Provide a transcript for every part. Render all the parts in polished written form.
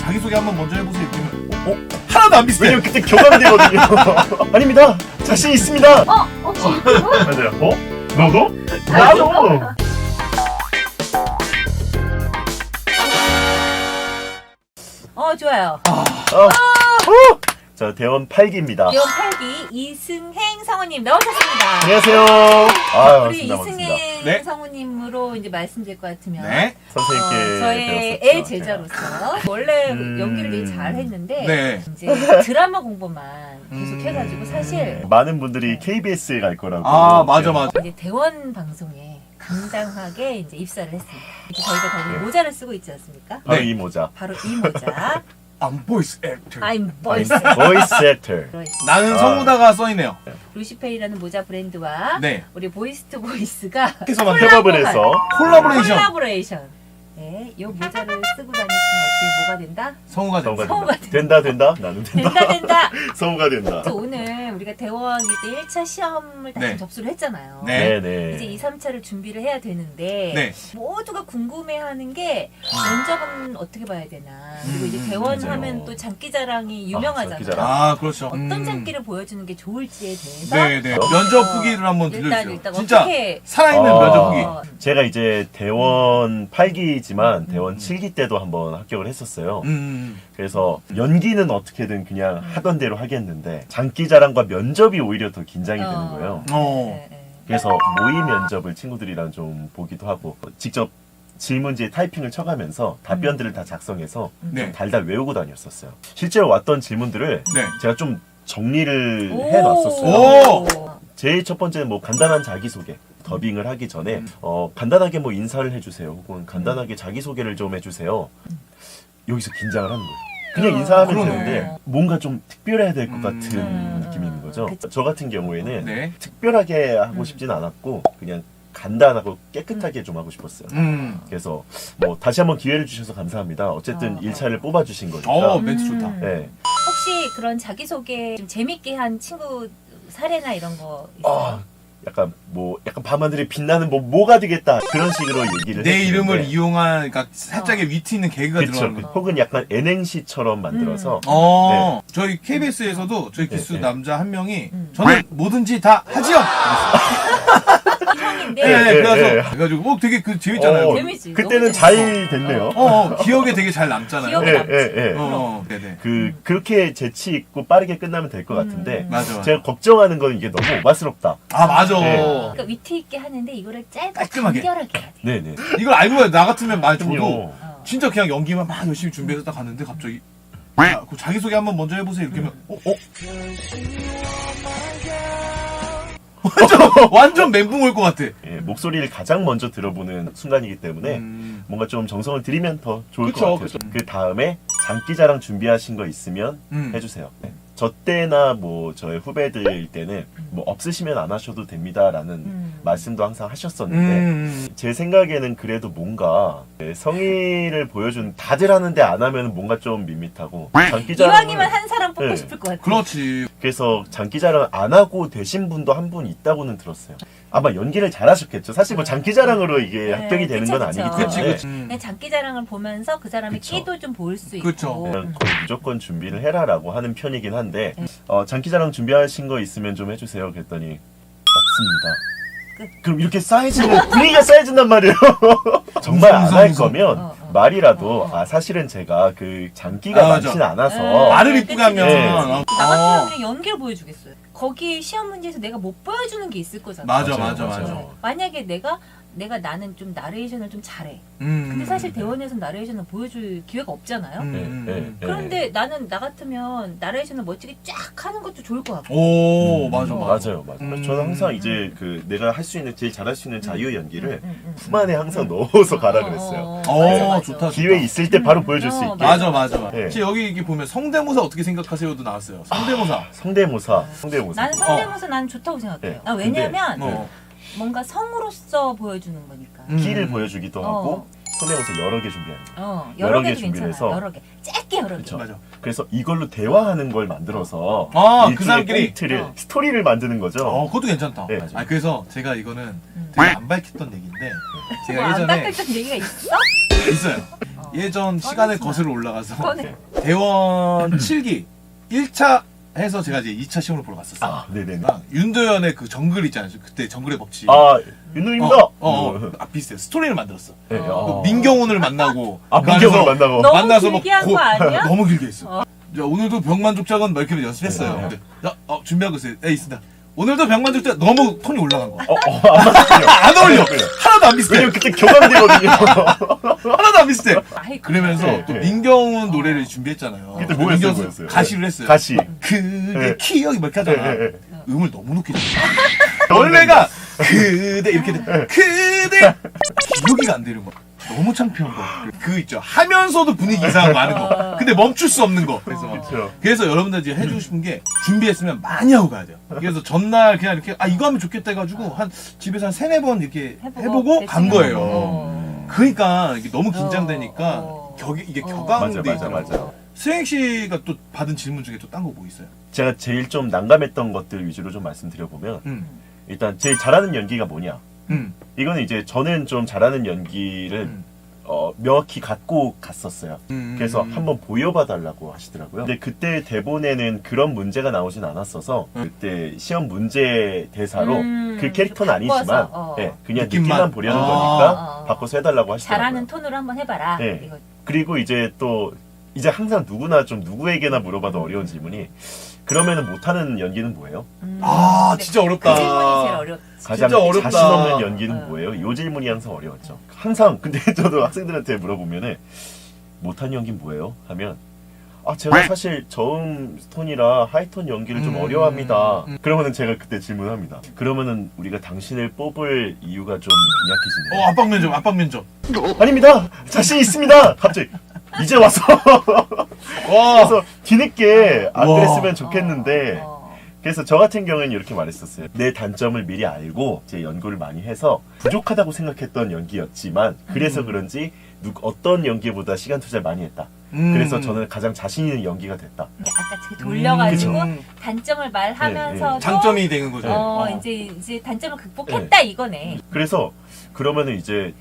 자기소개 한번 먼저 해보세요. 하나도 안 비슷해. 왜냐면 그때 교감되거든요. 아닙니다. 자신 있습니다. 혹시 맞아요. 너도? 나도. 좋아요. 자, 대원 8기입니다. 대원 8기 이승행 성우님 나오셨습니다. 안녕하세요. 우리 반갑습니다. 이승행 네. 성우님으로 이제 말씀드릴 것 같으면 네. 선생님께 저의 배웠었죠. 애 제자로서 원래 연기를 되게 잘했는데 네. 이제 드라마 공부만 계속 해가지고 사실 많은 분들이 KBS에 갈 거라고. 아, 맞아. 이제 대원 방송에 당당하게 이제 입사를 했습니다. 이제 저희가 다 모자를 쓰고 있지 않습니까? 바로 네. 이 모자. 바로 이 모자. I'm voice actor. I'm voice. 보이스 액터. 나는 성우다가 써있네요. 루시페이라는 모자 브랜드와 네. 우리 보이스 투 보이스가 해서만 협업을 해서 콜라보레이션. 콜라보레이션. 네, 이 모자를 쓰고 다니시면 어떻게 뭐가 된다? 성우가 된다. 성우가 성우가 된다. 나는 된다. 된다. 성우가 된다. 그래서 오늘 우리가 대원 일때 1차 시험을 다 네. 접수를 했잖아요. 네. 네네. 이제 2, 3차를 준비를 해야 되는데 네. 모두가 궁금해하는 게 면접은 어떻게 봐야 되나. 그리고 이제 대원 맞아요. 하면 또 장기자랑이 유명하잖아요. 장기자랑. 아, 그렇죠. 어떤 장기를 보여주는 게 좋을지에 대해서 네네. 면접 후기를 한번 들려주세요. 일단 진짜 어떻게 살아있는 아. 면접 후기. 제가 이제 대원 8기지만 대원 7기 때도 한번 합격을 했었어요. 그래서 연기는 어떻게든 그냥 하던 대로 하겠는데 장기자랑과 면접이 오히려 더 긴장이 되는 거예요. 네, 네. 그래서 모의 면접을 친구들이랑 좀 보기도 하고 직접 질문지에 타이핑을 쳐가면서 답변들을 다 작성해서 네. 좀 달달 외우고 다녔었어요. 실제로 왔던 질문들을 네. 제가 좀 정리를 오. 해놨었어요. 오. 제일 첫 번째는 뭐 간단한 자기소개. 더빙을 하기 전에 간단하게 뭐 인사를 해주세요. 혹은 간단하게 자기소개를 좀 해주세요. 여기서 긴장을 하는 거예요. 그냥 인사하면 그러네. 되는데 뭔가 좀 특별해야 될 것 같은 음. 느낌이 있는 거죠. 그쵸. 저 같은 경우에는 네. 특별하게 하고 싶진 않았고 그냥 간단하고 깨끗하게 좀 하고 싶었어요. 그래서 뭐 다시 한번 기회를 주셔서 감사합니다. 어쨌든 1차를 뽑아주신 거니까. 멘트 좋다. 네. 혹시 그런 자기소개 좀 재밌게 한 친구 사례나 이런 거 있어요? 아, 약간 밤하늘이 빛나는 뭐가 되겠다 그런 식으로 얘기를 내 해주는데 이름을 이용한, 그러니까 살짝의 위트 있는 개그가 그쵸. 들어가는 거. 혹은 약간 N행시처럼 만들어서 네. 저희 KBS에서도 저희 기수 네. 남자 한 명이 저는 뭐든지 다 하지요. 희망인데 네, 네, 그래서 그래가지고 되게 재밌잖아요. 재밌지. 그때는 너무 잘 재밌어. 됐네요. 기억에 되게 잘 남잖아요. 기억에 남지. 네네. 그렇게 재치 있고 빠르게 끝나면 될 것 같은데 맞아. 제가 걱정하는 건 이게 너무 오바스럽다. 아, 맞아. 네. 그러니까 위트 있게 하는데 이거를 짧고 깔끔하게. 간결하게 해야 돼. 네네. 이걸 알고 봐요. 나 같으면 많이 저도 그럼요. 진짜 그냥 연기만 막 열심히 준비해서 딱 갔는데 갑자기 야, 그 자기소개 한번 먼저 해보세요. 이렇게 하면 완전 멘붕 올 것 같아. 예, 목소리를 가장 먼저 들어보는 순간이기 때문에 뭔가 좀 정성을 들이면 더 좋을 그쵸, 것 같아요. 그쵸. 그 다음에 장기자랑 준비하신 거 있으면 해주세요. 네. 저 때나 뭐 저의 후배들일 때는 뭐 없으시면 안 하셔도 됩니다라는 말씀도 항상 하셨었는데 제 생각에는 그래도 뭔가 성의를 보여준 다들 하는데 안 하면 뭔가 좀 밋밋하고 이왕이면 한 사람 뽑고 네. 싶을 것 같아. 그렇지. 그래서 장기자랑 안 하고 되신 분도 한 분 있다고는 들었어요. 아마 연기를 잘하셨겠죠. 사실 뭐 장기자랑으로 이게 네, 합격이 되는 건 그쵸, 아니기 그쵸. 때문에 그냥 장기자랑을 보면서 그 사람의 그쵸. 끼도 좀 보일 수 그쵸. 있고. 그냥 거의 무조건 준비를 해라라고 하는 편이긴 한데 네. 장기자랑 준비하신 거 있으면 좀 해주세요. 그랬더니 없습니다. 그럼 이렇게 쌓여지는 분위기가 쌓여진단 말이에요. 정말 안 할 거면 말이라도 사실은 제가 그 장기가 맞아. 많진 않아서 네. 말을 이쁘게 하면 네. 나 같으면 그냥 연기를 보여주겠어요. 거기 시험 문제에서 내가 못 보여주는 게 있을 거잖아. 맞아. 만약에 나는 좀 나레이션을 좀 잘해. 근데 사실 대원에서는 나레이션을 보여줄 기회가 없잖아요. 네. 그런데 나 같으면 나레이션을 멋지게 쫙 하는 것도 좋을 것 같고. 오, 맞아. 맞아요. 그래서 저는 항상 이제 그 내가 할 수 있는 제일 잘할 수 있는 자유 연기를 품 안에 항상 넣어서 가라 그랬어요. 맞아. 좋다. 기회 있을 때 바로 보여줄 수 있게. 맞아. 네. 혹시 여기 이렇게 보면 성대모사 어떻게 생각하세요도 나왔어요. 성대모사. 성대모사. 난 성대모사 난 좋다고 생각해요. 네. 왜냐면 뭔가 성으로서 보여주는 거니까. 끼를 보여주기도 하고 성대모사 여러 개 준비하는 거. 여러 개 개도 준비를 괜찮아. 해서. 여러 개. 짧게 여러 개. 그쵸. 맞아. 그래서 이걸로 대화하는 걸 만들어서 그 일종의 사람끼리 포인트를 스토리를 만드는 거죠. 그것도 괜찮다. 네, 맞아요. 그래서 제가 이거는 되게 안 밝혔던 얘기인데 제가 안 예전에 닦였던 얘기가 있어? 있어요. 예전 시간을 거슬러 올라가서 꺼내. 대원 7기 1차 해서 제가 이제 2차 시험을 보러 갔었어요. 아, 네네네. 윤도현의 그 정글 있잖아요. 그때 정글의 법칙. 윤누입니다. 비슷해요. 스토리를 만들었어. 네, 그 민경훈을 만나고 민경훈을 만나고. 너무 만나서 길게 한 거 아니야? 너무 길게 했어. 자, 오늘도 병만족작은 막 이렇게 연습했어요. 네. 근데, 자, 준비하고 있어요. 있습니다. 오늘도 병만족작 너무 톤이 올라간 거. 안 안 어울려. 하나도 안 비슷해. 왜냐면 그때 교감되거든요. 하나도 안 비슷해. 아이고. 그러면서 네, 또 네. 민경훈 노래를 준비했잖아요. 그때 뭐였어요? 민경훈 가시를 했어요. 가시. 그게 네. 기억이 막 이렇게 하잖아. 네. 음을 너무 높게 줘. 원래가 그대 이렇게 돼. 그대 기억이 안 되는 거. 너무 창피한 거. 그 있죠. 하면서도 분위기 이상한 거 하는 거. 근데 멈출 수 없는 거. 그렇죠. 그래서 여러분들 이제 해주고 싶은 게 준비했으면 많이 하고 가야 돼요. 그래서 전날 그냥 이렇게 이거 하면 좋겠다 해가지고 한 집에서 한 3-4번 이렇게 해보고 간 거예요. 그러니까 이게 너무 긴장되니까 이게 격앙돼 있잖아요. 맞아. 수행 씨가 또 받은 질문 중에 또 딴 거 뭐 있어요? 제가 제일 좀 난감했던 것들 위주로 좀 말씀드려보면 일단 제일 잘하는 연기가 뭐냐. 이거는 이제 저는 좀 잘하는 연기를 명확히 갖고 갔었어요. 그래서 한번 보여봐 달라고 하시더라고요. 근데 그때 대본에는 그런 문제가 나오진 않았어서 그때 시험 문제 대사로 그 캐릭터는 아니지만 네, 그냥 느낌만 보려는 거니까 바꿔서 해달라고 하시더라고요. 잘하는 톤으로 한번 해봐라. 네. 이거. 그리고 이제 또 이제 항상 누구나 좀 누구에게나 물어봐도 어려운 질문이 그러면은 못하는 연기는 뭐예요? 진짜 어렵다. 그 질문이 제일 어렵지. 가장 진짜 어렵다. 자신 없는 연기는 뭐예요? 이 질문이 항상 어려웠죠. 항상 근데 저도 학생들한테 물어보면은 못한 연기는 뭐예요? 하면 제가 사실 저음 톤이라 하이톤 연기를 좀 어려워합니다. 그러면은 제가 그때 질문합니다. 그러면은 우리가 당신을 뽑을 이유가 좀 빈약해지네요. 압박 면접. 아닙니다. 자신 있습니다. 갑자기 이제 와서 그래서 뒤늦게 안 그랬으면 좋겠는데 그래서 저 같은 경우는 이렇게 말했었어요. 내 단점을 미리 알고 이제 연구를 많이 해서 부족하다고 생각했던 연기였지만 그래서 그런지 어떤 연기보다 시간 투자를 많이 했다. 그래서 저는 가장 자신 있는 연기가 됐다. 아까 돌려가지고 그쵸. 단점을 말하면서도 장점이 되는 거죠. 이제 단점을 극복했다 이거네. 그래서 그러면은 이제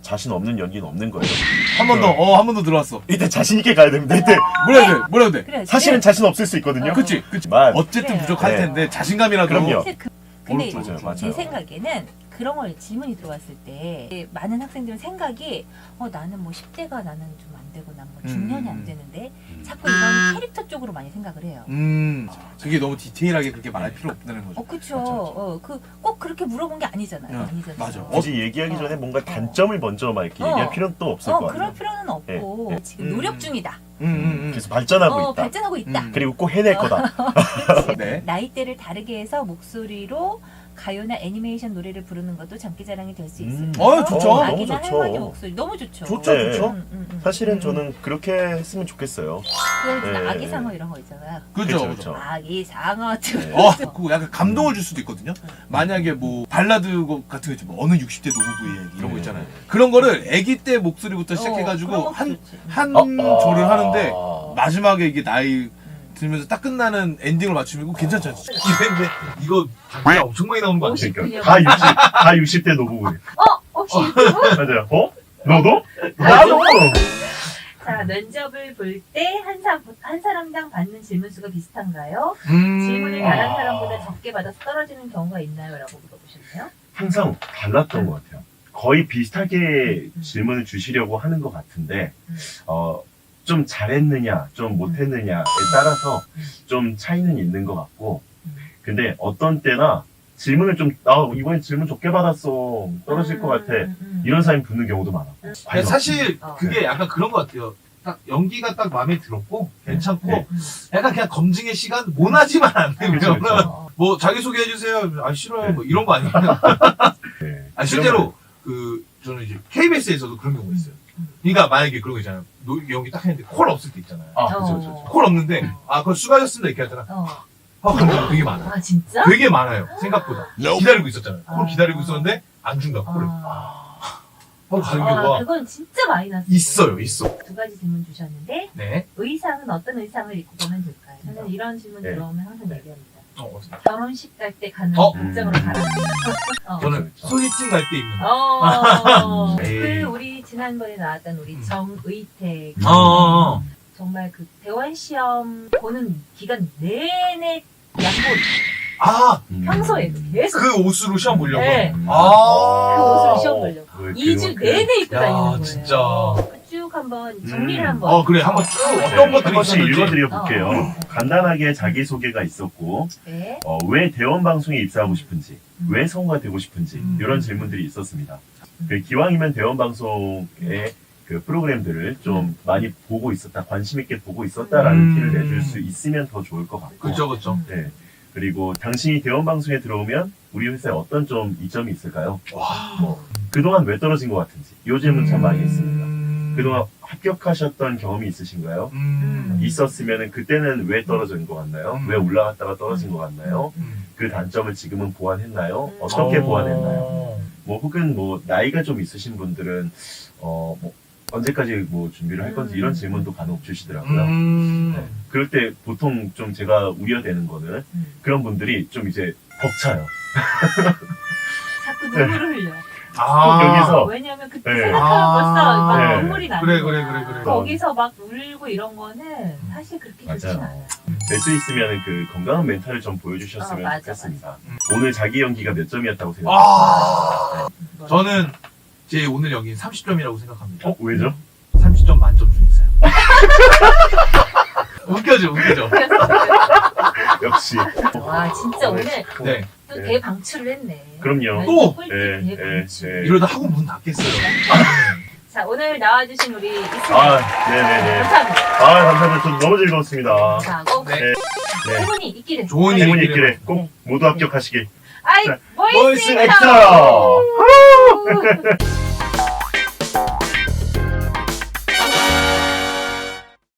자신 없는 연기는 없는 거예요. 한 번 더 들어왔어. 이때 자신 있게 가야 됩니다. 이때 뭐라 돼? 그래, 사실은 자신 없을 수 있거든요. 그치. 어쨌든 그래요. 부족할 텐데 자신감이라도. 그럼요. 근데 맞아요. 제 생각에는 그런 걸 질문이 들어왔을 때 많은 학생들은 생각이 나는 뭐 10대가 나는 좀 안 되고 난 뭐 중년이 안 되는데 자꾸 이런 캐릭터 쪽으로 많이 생각을 해요. 그게 너무 디테일하게 그렇게 말할 필요 없다는 거죠. 그쵸. 꼭 그렇게 물어본 게 아니잖아요. 맞아. 굳이 얘기하기 전에 뭔가 단점을 먼저 막 이렇게 얘기할 필요는 또 없을 거 아니에요. 그럴 필요는 없고 지금 노력 중이다. 그래서 발전하고 있다. 발전하고 있다. 그리고 꼭 해낼 거다. 네. 나이대를 다르게 해서 목소리로 가요나 애니메이션 노래를 부르는 것도 장기자랑이 될 수 있을까요? 좋죠. 너무 아기나 좋죠. 할머니 목소리 너무 좋죠. 좋죠. 사실은 저는 그렇게 했으면 좋겠어요. 그 네. 아기상어 이런 거 있잖아요. 그죠. 아기상어. 그거 약간 감동을 줄 수도 있거든요. 만약에 뭐 발라드 곡 같은 거 있죠. 뭐 어느 60대 노부부의 얘기 이런 거 있잖아요. 그런 거를 아기 때 목소리부터 시작해가지고 한 조를 하는데 마지막에 이게 나이 들면서 딱 끝나는 엔딩을 맞추면 괜찮지 않죠? 근데 이거 단가 엄청 많이 나오는 거 아니에요? 다 60대 노부부. 혹시 맞아요. 너도? 나도! 자, 면접을 볼 때 한 사람당 받는 질문 수가 비슷한가요? 질문을 다른 사람보다 적게 받아서 떨어지는 경우가 있나요? 라고 물어보셨네요. 항상 달랐던 것 같아요. 거의 비슷하게 질문을 주시려고 하는 것 같은데, 좀 잘했느냐, 좀 못했느냐에 따라서 좀 차이는 있는 것 같고, 근데 어떤 때나 질문을 이번에 질문 적게 받았어. 떨어질 것 같아. 이런 사람이 붙는 경우도 많아. 사실 그게 약간 그런 것 같아요. 딱 연기가 딱 마음에 들었고 괜찮고 약간 그냥 검증의 시간 모나지만 않으면 뭐 자기소개 해주세요. 싫어요. 뭐 이런 거 아니에요. 실제로 저는 이제 KBS에서도 그런 경우가 있어요. 그러니까 만약에 그런 거 있잖아요. 연기 딱 했는데 콜 없을 때 있잖아요. 그렇죠. 콜 없는데 그걸 수고하셨습니다 이렇게 하잖아. 그런 되게 많아요. 진짜? 되게 많아요. 생각보다. 기다리고 있었잖아요. 콜 기다리고 있었는데 안 준다 콜을. 하고 가는 경우가 그건 진짜 많이 났어요. 있어. 두 가지 질문 주셨는데 네. 의상은 어떤 의상을 입고 가면 될까요? 저는 이런 질문 들어오면 항상 얘기합니다. 결혼식 갈 때 가는 복장으로 가라. 저는 그렇죠. 소개팅 갈 때 입는. 그 우리 지난번에 나왔던 우리 정의택 정말 그 대원 시험 보는 기간 내내 양복 평소에 계속 그 옷으로 시험 보려고. 네. 그 아. 옷으로 시험 보려고 2주 내내 입고 다니는 거예요. 진짜. 쭉 한번 정리를 한번. 그래 한번 쭉 어떤 한 것들이 번씩 있었는지. 읽어드려 볼게요. 간단하게 자기소개가 있었고 네. 왜 대원 방송에 입사하고 싶은지, 왜 성우가 되고 싶은지 이런 질문들이 있었습니다. 그 기왕이면 대원 방송의 그 프로그램들을 좀 많이 보고 있었다, 관심 있게 보고 있었다라는 티를 내줄 수 있으면 더 좋을 것 같고. 그렇죠. 네. 그리고 당신이 대원 방송에 들어오면 우리 회사에 어떤 좀 이점이 있을까요? 와. 그동안 왜 떨어진 것 같은지 이 질문 참 많이 했습니다. 그동안 합격하셨던 경험이 있으신가요? 있었으면 그때는 왜 떨어진 것 같나요? 왜 올라갔다가 떨어진 것 같나요? 그 단점을 지금은 보완했나요? 어떻게 보완했나요? 뭐 혹은 뭐 나이가 좀 있으신 분들은 뭐 언제까지 뭐 준비를 할 건지 이런 질문도 간혹 주시더라고요. 네. 그럴 때 보통 좀 제가 우려되는 거는 그런 분들이 좀 이제 벅차요. 자꾸 눈물을 흘려. 여기서 왜냐면 그때 네. 생각하면 벌써 막 네. 눈물이 나는 그래. 거야. 거기서 막 울고 이런 거는 사실 그렇게 좋지 맞아요. 않아요. 될 수 있으면 그 건강한 멘탈을 좀 보여주셨으면 맞아, 좋겠습니다. 오늘 자기 연기가 몇 점이었다고 생각하세요? 저는 제 오늘 여기 30점이라고 생각합니다. 왜죠? 30점 만점 중에서요. 웃겨죠. 역시. 와 진짜 오늘 네. 또 대방출을 했네. 그럼요. 또! 꿀팁 예, 대방출. 이러다 학원 문 닫겠어요. 자 오늘 나와주신 우리 이승희 네네네. 감사합니다. 감사합니다. 좀 너무 즐거웠습니다. 자, 꼭 네. 네. 행운이 있기를. 좋은 일이 행운이 있기를. 있기를 꼭 모두 합격하시길. 아이 자, 보이스 보이스 액터. 액터!